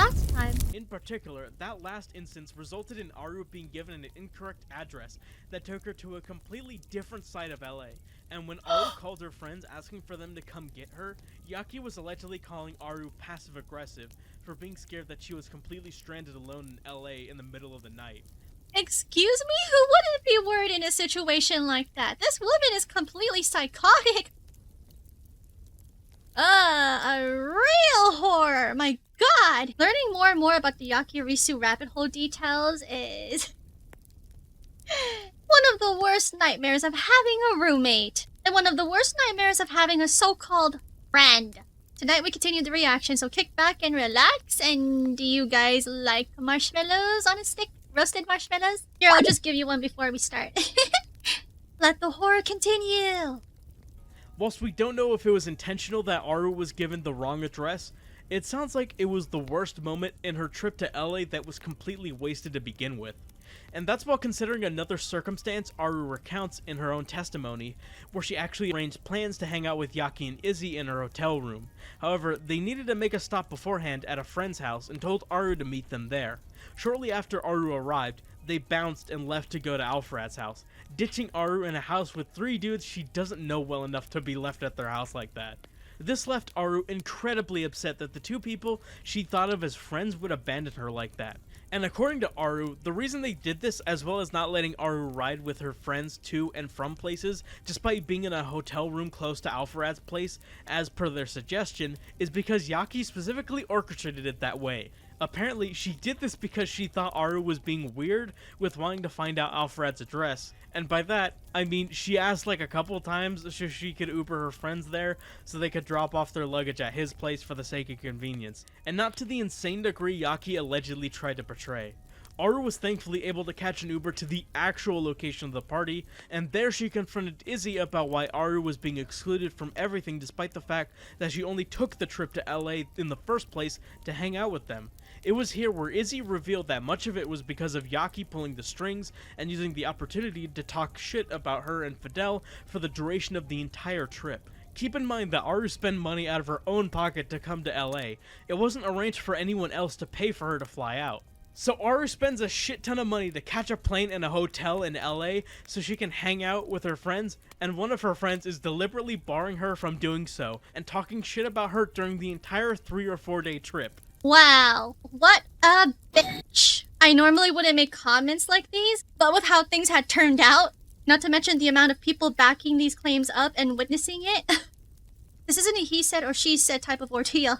last time. In particular, that last instance resulted in Aruuu being given an incorrect address that took her to a completely different side of LA. And when Aruuu called her friends asking for them to come get her, Yaki was allegedly calling Aruuu passive-aggressive for being scared that she was completely stranded alone in LA in the middle of the night. Excuse me? Who wouldn't be worried in a situation like that? This woman is completely psychotic. A real horror. My god. Learning more and more about the Yakirisu rabbit hole details is one of the worst nightmares of having a roommate. And one of the worst nightmares of having a so-called friend. Tonight we continue the reaction, so kick back and relax. And do you guys like marshmallows on a stick? Roasted marshmallows? Here, I'll just give you one before we start. Let the horror continue. Whilst we don't know if it was intentional that Aruuu was given the wrong address, it sounds like it was the worst moment in her trip to LA that was completely wasted to begin with. And that's while considering another circumstance Aruuu recounts in her own testimony, where she actually arranged plans to hang out with Yaki and Izzy in her hotel room. However, they needed to make a stop beforehand at a friend's house and told Aruuu to meet them there. Shortly after Aruuu arrived, they bounced and left to go to Alfred's house, ditching Aruuu in a house with 3 dudes she doesn't know well enough to be left at their house like that. This left Aruuu incredibly upset that the 2 people she thought of as friends would abandon her like that. And according to Aruuu, the reason they did this, as well as not letting Aruuu ride with her friends to and from places, despite being in a hotel room close to Alfred's place, as per their suggestion, is because Yaki specifically orchestrated it that way. Apparently, she did this because she thought Aruuu was being weird with wanting to find out Alfred's address. And by that, I mean she asked like a couple times if she could Uber her friends there so they could drop off their luggage at his place for the sake of convenience. And not to the insane degree Yaki allegedly tried to portray. Aruuu was thankfully able to catch an Uber to the actual location of the party, and there she confronted Izzy about why Aruuu was being excluded from everything despite the fact that she only took the trip to LA in the first place to hang out with them. It was here where Izzy revealed that much of it was because of Yaki pulling the strings and using the opportunity to talk shit about her and Fidel for the duration of the entire trip. Keep in mind that Aruuu spent money out of her own pocket to come to LA. It wasn't arranged for anyone else to pay for her to fly out. So Aruuu spends a shit ton of money to catch a plane and a hotel in LA so she can hang out with her friends, and one of her friends is deliberately barring her from doing so and talking shit about her during the entire 3 or 4 day trip. Wow, what a bitch. I normally wouldn't make comments like these, but with how things had turned out, not to mention the amount of people backing these claims up and witnessing it, this isn't a he said or she said type of ordeal.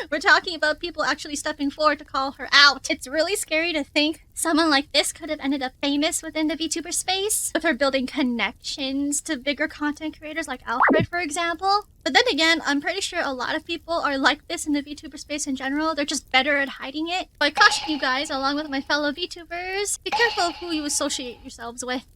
We're talking about people actually stepping forward to call her out. It's really scary to think someone like this could have ended up famous within the VTuber space, with her building connections to bigger content creators like Alfred, for example. But then again, I'm pretty sure a lot of people are like this in the VTuber space in general. They're just better at hiding it. So I caution you guys, along with my fellow VTubers, be careful of who you associate yourselves with.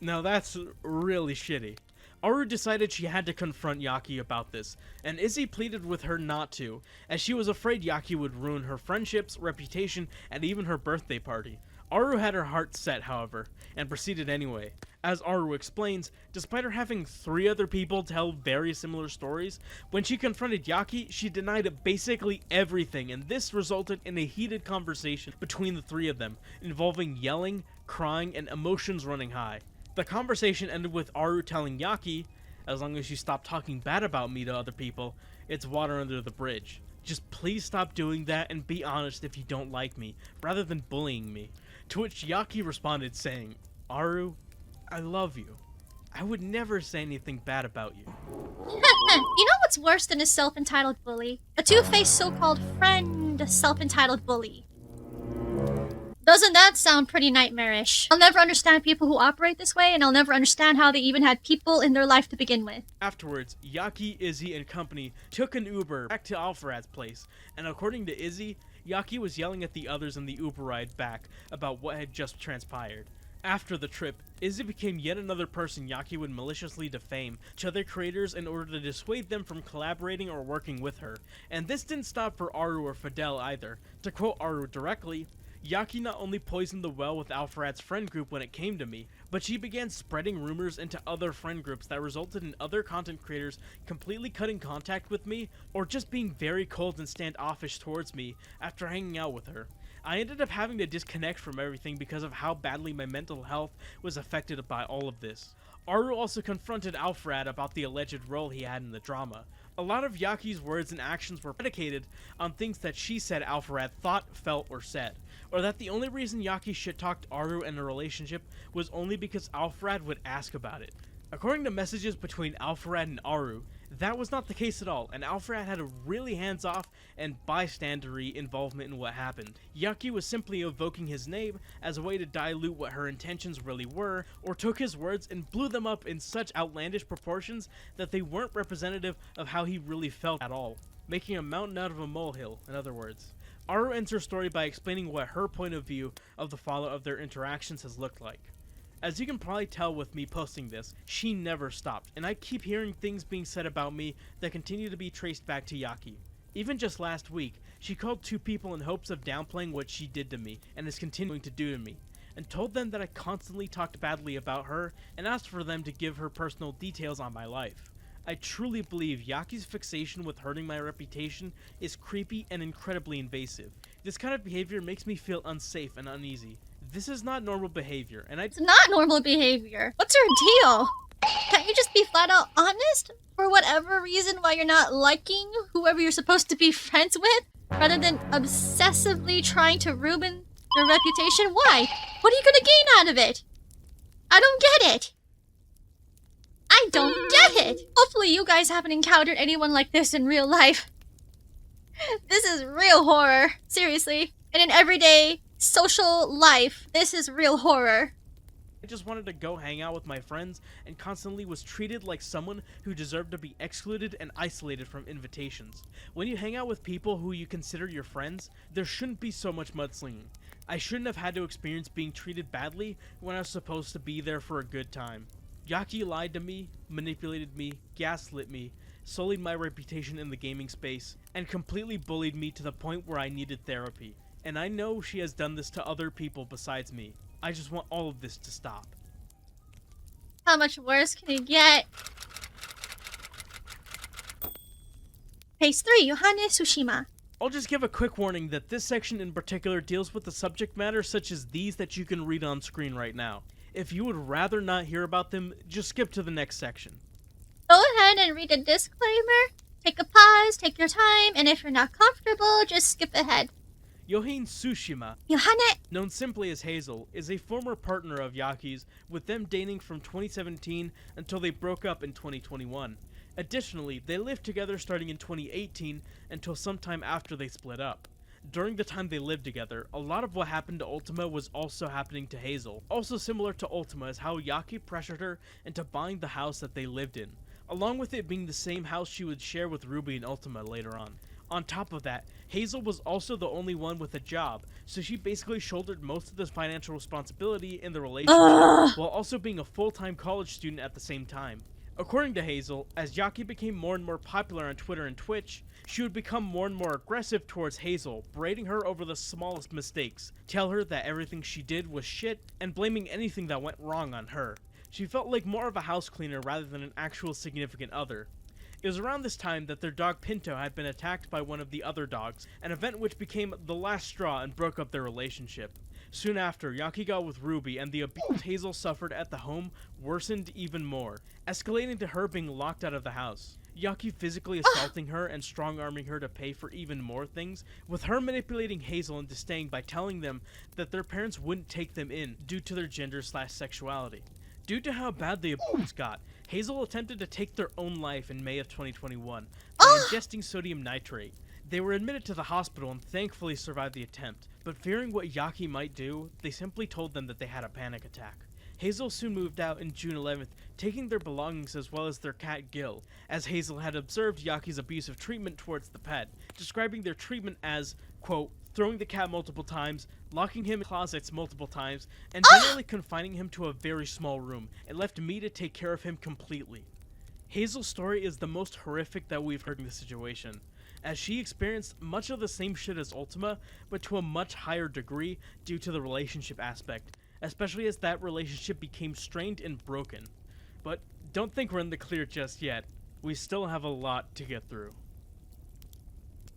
Now that's really shitty. Aruuu decided she had to confront Yaki about this, and Izzy pleaded with her not to, as she was afraid Yaki would ruin her friendships, reputation, and even her birthday party. Aruuu had her heart set, however, and proceeded anyway. As Aruuu explains, despite her having 3 other people tell very similar stories, when she confronted Yaki, she denied basically everything, and this resulted in a heated conversation between the 3 of them, involving yelling, crying, and emotions running high. The conversation ended with Aruuu telling Yaki, as long as you stop talking bad about me to other people, it's water under the bridge. Just please stop doing that and be honest if you don't like me, rather than bullying me. To which Yaki responded saying, Aruuu, I love you. I would never say anything bad about you. You know what's worse than a self-entitled bully? A two-faced so-called friend self-entitled bully. Doesn't that sound pretty nightmarish? I'll never understand people who operate this way, and I'll never understand how they even had people in their life to begin with. Afterwards, Yaki, Izzy, and company took an Uber back to Alfred's place, and according to Izzy, Yaki was yelling at the others in the Uber ride back about what had just transpired. After the trip, Izzy became yet another person Yaki would maliciously defame to other creators in order to dissuade them from collaborating or working with her. And this didn't stop for Aruuu or Fidel either. To quote Aruuu directly, Yaki not only poisoned the well with Alfred's friend group when it came to me, but she began spreading rumors into other friend groups that resulted in other content creators completely cutting contact with me or just being very cold and standoffish towards me after hanging out with her. I ended up having to disconnect from everything because of how badly my mental health was affected by all of this. Aruuu also confronted Alfred about the alleged role he had in the drama. A lot of Yaki's words and actions were predicated on things that she said Alfred thought, felt, or said, or that the only reason Yaki shit-talked Aruuu in a relationship was only because Alfred would ask about it. According to messages between Alfred and Aruuu, that was not the case at all, and Alfred had a really hands-off and bystandery involvement in what happened. Yaki was simply evoking his name as a way to dilute what her intentions really were, or took his words and blew them up in such outlandish proportions that they weren't representative of how he really felt at all. Making a mountain out of a molehill, in other words. Aruuu ends her story by explaining what her point of view of the fallout of their interactions has looked like. As you can probably tell with me posting this, she never stopped, and I keep hearing things being said about me that continue to be traced back to Yaki. Even just last week, she called 2 people in hopes of downplaying what she did to me, and is continuing to do to me, and told them that I constantly talked badly about her, and asked for them to give her personal details on my life. I truly believe Yaki's fixation with hurting my reputation is creepy and incredibly invasive. This kind of behavior makes me feel unsafe and uneasy. This is not normal behavior, and It's not normal behavior. What's your deal? Can't you just be flat out honest? For whatever reason why you're not liking whoever you're supposed to be friends with? Rather than obsessively trying to ruin their reputation? Why? What are you gonna gain out of it? I don't get it. I don't get it. Hopefully you guys haven't encountered anyone like this in real life. This is real horror. Seriously. And in everyday social life, this is real horror. I just wanted to go hang out with my friends and constantly was treated like someone who deserved to be excluded and isolated from invitations. When you hang out with people who you consider your friends, there shouldn't be so much mudslinging. I shouldn't have had to experience being treated badly when I was supposed to be there for a good time. Yaki lied to me, manipulated me, gaslit me, sullied my reputation in the gaming space, and completely bullied me to the point where I needed therapy. And I know she has done this to other people besides me. I just want all of this to stop. How much worse can it get? Page 3, Yohane Tsushima. I'll just give a quick warning that this section in particular deals with the subject matter such as these that you can read on screen right now. If you would rather not hear about them, just skip to the next section. Go ahead and read the disclaimer. Take a pause, take your time, and if you're not comfortable, just skip ahead. Yohane Tsushima, Yohane! known simply as Hazel, is a former partner of Yaki's, with them dating from 2017 until they broke up in 2021. Additionally, they lived together starting in 2018 until sometime after they split up. During the time they lived together, a lot of what happened to Ultima was also happening to Hazel. Also similar to Ultima is how Yaki pressured her into buying the house that they lived in, along with it being the same house she would share with Ruby and Ultima later on. On top of that, Hazel was also the only one with a job, so she basically shouldered most of the financial responsibility in the relationship, while also being a full-time college student at the same time. According to Hazel, as Yaki became more and more popular on Twitter and Twitch, she would become more and more aggressive towards Hazel, berating her over the smallest mistakes, tell her that everything she did was shit, and blaming anything that went wrong on her. She felt like more of a house cleaner rather than an actual significant other. It was around this time that their dog Pinto had been attacked by one of the other dogs, an event which became the last straw and broke up their relationship. Soon after, Yaki got with Ruby, and the abuse Hazel suffered at the home worsened even more, escalating to her being locked out of the house. Yaki physically assaulting her and strong-arming her to pay for even more things, with her manipulating Hazel into staying by telling them that their parents wouldn't take them in due to their gender/sexuality. Due to how bad the abuse got, Hazel attempted to take their own life in May of 2021 by ingesting sodium nitrate. They were admitted to the hospital and thankfully survived the attempt, but fearing what Yaki might do, they simply told them that they had a panic attack. Hazel soon moved out in June 11th, taking their belongings as well as their cat Gil, as Hazel had observed Yaki's abusive treatment towards the pet, describing their treatment as, quote, throwing the cat multiple times, locking him in closets multiple times, and generally confining him to a very small room, and left me to take care of him completely. Hazel's story is the most horrific that we've heard in this situation. as she experienced much of the same shit as Ultima, but to a much higher degree due to the relationship aspect, especially as that relationship became strained and broken. But don't think we're in the clear just yet. We still have a lot to get through.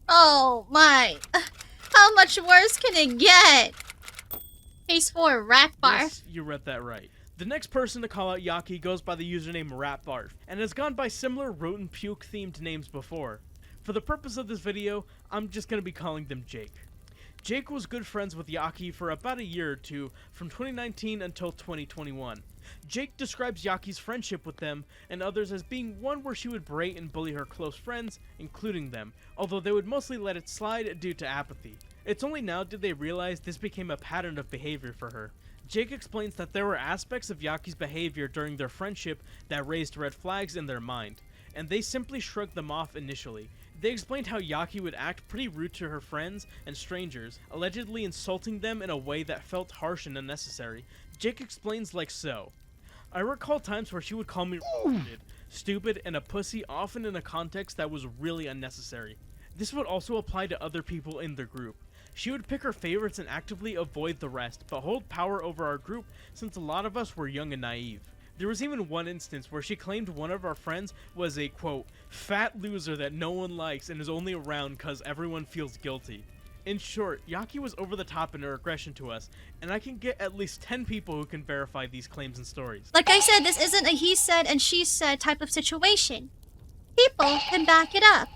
Oh my. How much worse can it get? Case 4, Ratbarf. Yes, you read that right. The next person to call out Yaki goes by the username Ratbarf, and has gone by similar rodent puke themed names before. For the purpose of this video, I'm just going to be calling them Jake. Jake was good friends with Yaki for about a year or two, from 2019 until 2021. Jake describes Yaki's friendship with them and others as being one where she would berate and bully her close friends, including them, although they would mostly let it slide due to apathy. It's only now did they realize this became a pattern of behavior for her. Jake explains that there were aspects of Yaki's behavior during their friendship that raised red flags in their mind, and they simply shrugged them off initially. They explained how Yaki would act pretty rude to her friends and strangers, allegedly insulting them in a way that felt harsh and unnecessary. Jake explains like so. I recall times where she would call me stupid, and a pussy, often in a context that was really unnecessary. This would also apply to other people in the group. She would pick her favorites and actively avoid the rest, but hold power over our group since a lot of us were young and naive. There was even one instance where she claimed one of our friends was a, quote, fat loser that no one likes and is only around cause everyone feels guilty. In short, Yaki was over the top in her aggression to us, and I can get at least 10 people who can verify these claims and stories. Like I said, this isn't a he said and she said type of situation. People can back it up.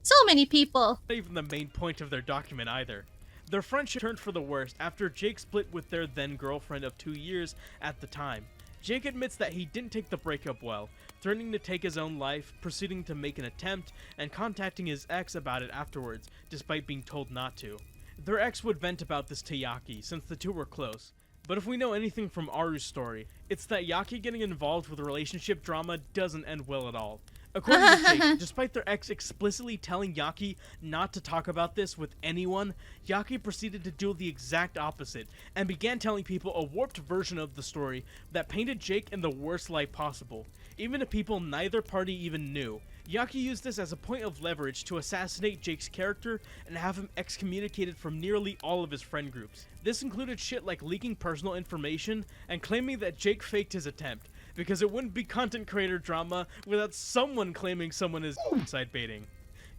So many people. Not even the main point of their document either. Their friendship turned for the worst after Jake split with their then girlfriend of 2 years at the time. Jake admits that he didn't take the breakup well, threatening to take his own life, proceeding to make an attempt, and contacting his ex about it afterwards, despite being told not to. Their ex would vent about this to Yaki, since the two were close. But if we know anything from Aruu's story, it's that Yaki getting involved with relationship drama doesn't end well at all. According to Jake, despite their ex explicitly telling Yaki not to talk about this with anyone, Yaki proceeded to do the exact opposite, and began telling people a warped version of the story that painted Jake in the worst light possible, even to people neither party even knew. Yaki used this as a point of leverage to assassinate Jake's character and have him excommunicated from nearly all of his friend groups. This included shit like leaking personal information and claiming that Jake faked his attempt, because it wouldn't be content creator drama without someone claiming someone is side baiting.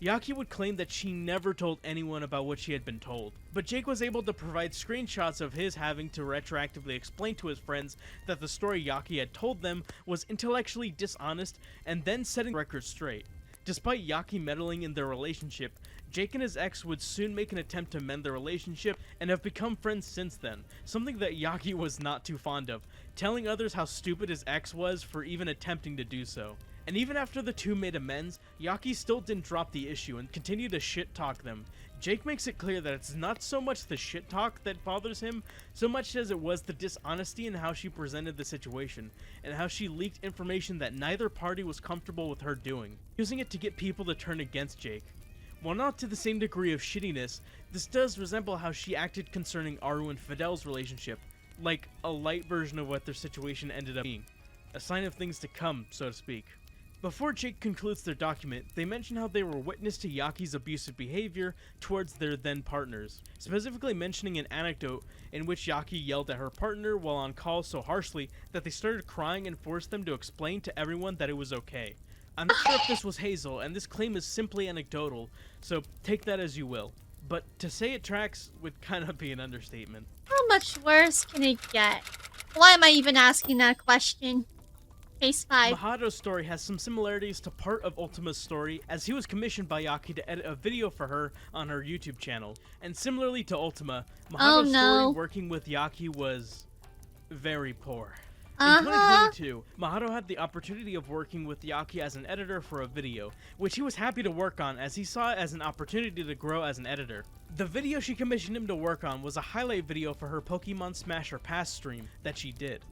Yaki would claim that she never told anyone about what she had been told, but Jake was able to provide screenshots of his having to retroactively explain to his friends that the story Yaki had told them was intellectually dishonest, and then setting the record straight. Despite Yaki meddling in their relationship, Jake and his ex would soon make an attempt to mend their relationship and have become friends since then, something that Yaki was not too fond of, telling others how stupid his ex was for even attempting to do so. And even after the two made amends, Yaki still didn't drop the issue and continued to shit-talk them. Jake makes it clear that it's not so much the shit-talk that bothers him, so much as it was the dishonesty in how she presented the situation, and how she leaked information that neither party was comfortable with her doing, using it to get people to turn against Jake. While not to the same degree of shittiness, this does resemble how she acted concerning Aruuu and Fidel's relationship, like a light version of what their situation ended up being. A sign of things to come, so to speak. Before Jake concludes their document, they mention how they were witness to Yaki's abusive behavior towards their then partners, specifically mentioning an anecdote in which Yaki yelled at her partner while on call so harshly that they started crying and forced them to explain to everyone that it was okay. I'm not sure if this was Hazel, and this claim is simply anecdotal, so take that as you will. But to say it tracks would kind of be an understatement. How much worse can it get? Why am I even asking that question? Case 5. Mahado's story has some similarities to part of Ultima's story, as he was commissioned by Yaki to edit a video for her on her YouTube channel. And similarly to Ultima, Mahado's story working with Yaki was very poor. In 2022, Mahado had the opportunity of working with Yaki as an editor for a video, which he was happy to work on as he saw it as an opportunity to grow as an editor. The video she commissioned him to work on was a highlight video for her Pokemon Smash or Pass stream that she did.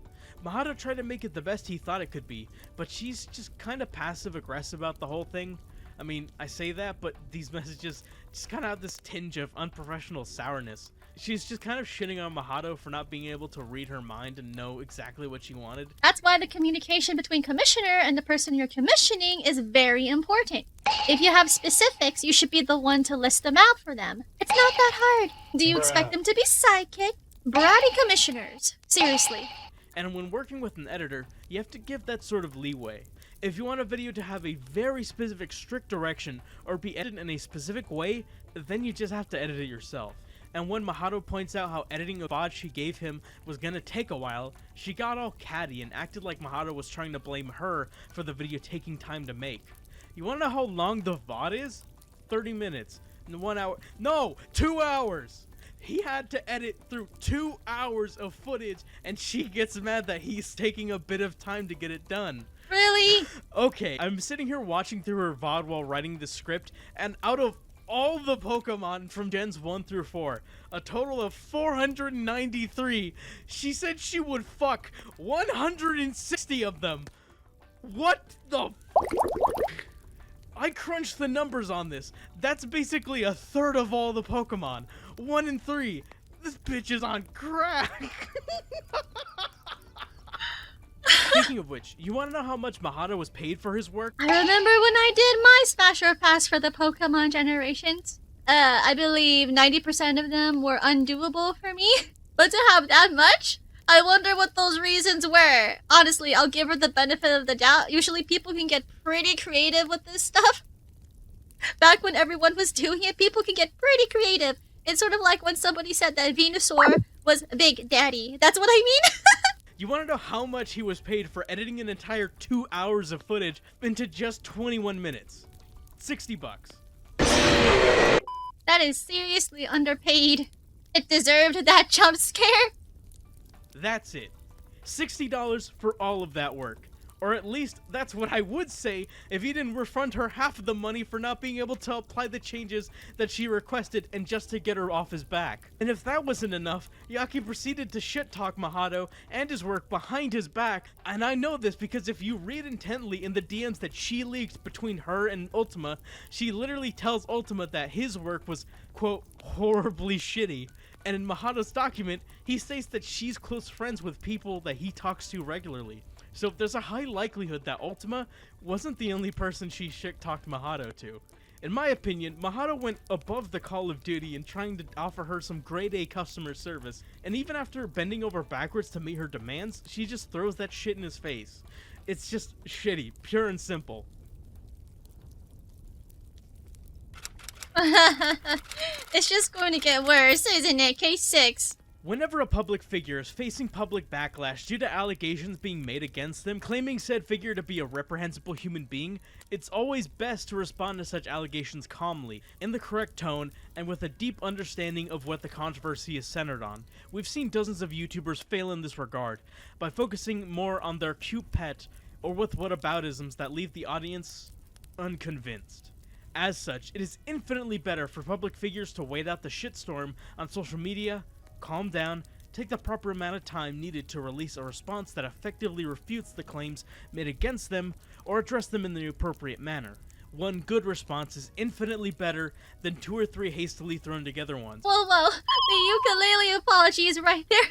Mahado tried to make it the best he thought it could be, but she's just kinda passive aggressive about the whole thing. I mean, I say that, but these messages just kind of have this tinge of unprofessional sourness. She's just kind of shitting on Mahado for not being able to read her mind and know exactly what she wanted. That's why the communication between commissioner and the person you're commissioning is very important. If you have specifics, you should be the one to list them out for them. It's not that hard. Do you expect them to be psychic? Bratty commissioners. Seriously. And when working with an editor, you have to give that sort of leeway. If you want a video to have a very specific, strict direction or be edited in a specific way, then you just have to edit it yourself. And when Mahado points out how editing a VOD she gave him was gonna take a while, she got all catty and acted like Mahado was trying to blame her for the video taking time to make. You wanna know how long the VOD is? 30 minutes. 1 hour. No! 2 hours! He had to edit through 2 hours of footage, and she gets mad that he's taking a bit of time to get it done. Really? Okay, I'm sitting here watching through her VOD while writing the script, and out of all the Pokemon from Gens 1 through 4, a total of 493, she said she would fuck 160 of them. What the fuck? I crunched the numbers on this. That's basically a third of all the Pokemon. 1 in 3. This bitch is on crack. Speaking of which, you want to know how much Mahado was paid for his work? I remember when I did my Smasher Pass for the Pokemon generations. I believe 90% of them were undoable for me. But to have that much? I wonder what those reasons were. Honestly, I'll give her the benefit of the doubt. Usually people can get pretty creative with this stuff. Back when everyone was doing it, people can get pretty creative. It's sort of like when somebody said that Venusaur was Big Daddy. That's what I mean? You want to know how much he was paid for editing an entire 2 hours of footage into just 21 minutes? $60. That is seriously underpaid. It deserved that jump scare. That's it. $60 for all of that work. Or at least, that's what I would say if he didn't refund her half of the money for not being able to apply the changes that she requested and just to get her off his back. And if that wasn't enough, Yaki proceeded to shit-talk Mahado and his work behind his back. And I know this because if you read intently in the DMs that she leaked between her and Ultima, she literally tells Ultima that his work was, quote, horribly shitty. And in Mahado's document, he states that she's close friends with people that he talks to regularly. So there's a high likelihood that Ultima wasn't the only person she shit-talked Mahado to. In my opinion, Mahado went above the call of duty in trying to offer her some grade A customer service, and even after bending over backwards to meet her demands, she just throws that shit in his face. It's just shitty, pure and simple. It's just going to get worse, isn't it? Case 6. Whenever a public figure is facing public backlash due to allegations being made against them, claiming said figure to be a reprehensible human being, it's always best to respond to such allegations calmly, in the correct tone, and with a deep understanding of what the controversy is centered on. We've seen dozens of YouTubers fail in this regard, by focusing more on their cute pet, or with whataboutisms that leave the audience unconvinced. As such, it is infinitely better for public figures to wait out the shitstorm on social media, calm down, take the proper amount of time needed to release a response that effectively refutes the claims made against them, or address them in the appropriate manner. One good response is infinitely better than 2 or 3 hastily thrown together ones. Whoa, the ukulele apology is right there.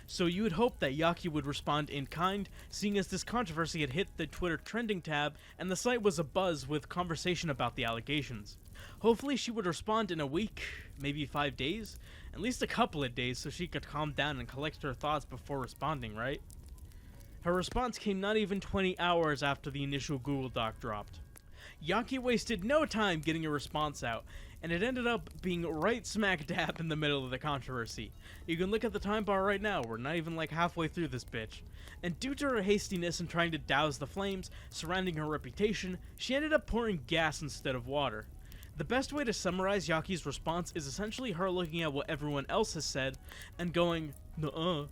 So you would hope that Yaki would respond in kind, seeing as this controversy had hit the Twitter trending tab, and the site was abuzz with conversation about the allegations. Hopefully she would respond in a week, maybe 5 days, at least a couple of days so she could calm down and collect her thoughts before responding, right? Her response came not even 20 hours after the initial Google Doc dropped. Yaki wasted no time getting a response out, and it ended up being right smack dab in the middle of the controversy. You can look at the time bar right now, we're not even like halfway through this bitch. And due to her hastiness in trying to douse the flames surrounding her reputation, she ended up pouring gas instead of water. The best way to summarize Yaki's response is essentially her looking at what everyone else has said and going, nuh-uh.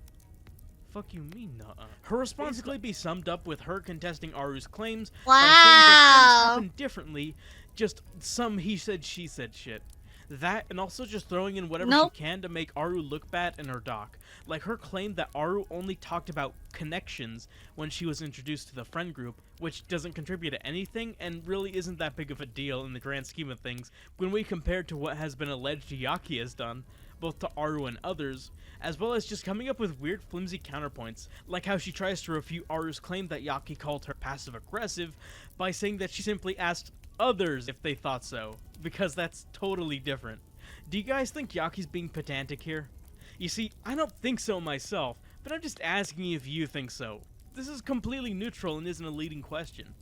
Fuck you mean, nuh-uh. Her response could basically be summed up with her contesting Aruu's claims. Wow. By saying that things happen differently, just some he said, she said shit. That, and also just throwing in whatever Nope. she can to make Aruuu look bad in her doc. Like her claim that Aruuu only talked about connections when she was introduced to the friend group, which doesn't contribute to anything and really isn't that big of a deal in the grand scheme of things when we compare to what has been alleged Yaki has done, both to Aruuu and others, as well as just coming up with weird flimsy counterpoints, like how she tries to refute Aruu's claim that Yaki called her passive-aggressive by saying that she simply asked others if they thought so, because that's totally different. Do you guys think Yaki's being pedantic here? You see, I don't think so myself, but I'm just asking if you think so. This is completely neutral and isn't a leading question.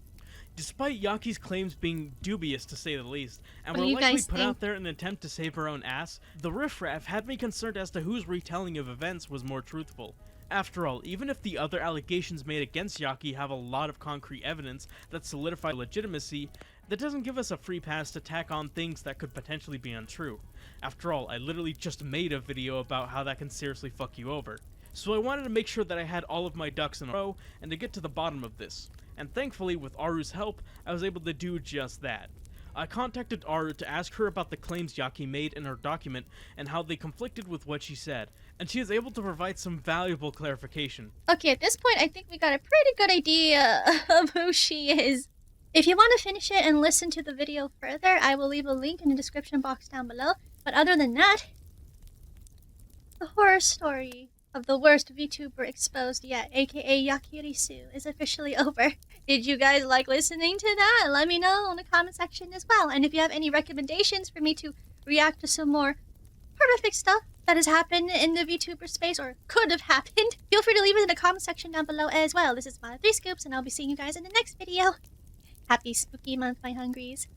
Despite Yaki's claims being dubious to say the least, and What were do you likely guys put think? out there in an attempt to save her own ass, the riffraff had me concerned as to whose retelling of events was more truthful. After all, even if the other allegations made against Yaki have a lot of concrete evidence that solidify legitimacy, that doesn't give us a free pass to tack on things that could potentially be untrue. After all, I literally just made a video about how that can seriously fuck you over. So I wanted to make sure that I had all of my ducks in a row and to get to the bottom of this. And thankfully, with Aruu's help, I was able to do just that. I contacted Aruuu to ask her about the claims Yaki made in her document and how they conflicted with what she said, and she is able to provide some valuable clarification. Okay, at this point, I think we got a pretty good idea of who she is. If you want to finish it and listen to the video further, I will leave a link in the description box down below. But other than that, the horror story of the worst VTuber exposed yet, aka Yakirisu, is officially over. Did you guys like listening to that? Let me know in the comment section as well. And if you have any recommendations for me to react to some more horrific stuff that has happened in the VTuber space or could have happened, feel free to leave it in the comment section down below as well. This is my Threescoopes, and I'll be seeing you guys in the next video. Happy spooky month, my hungries.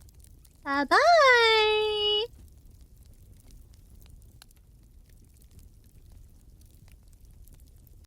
Bye-bye!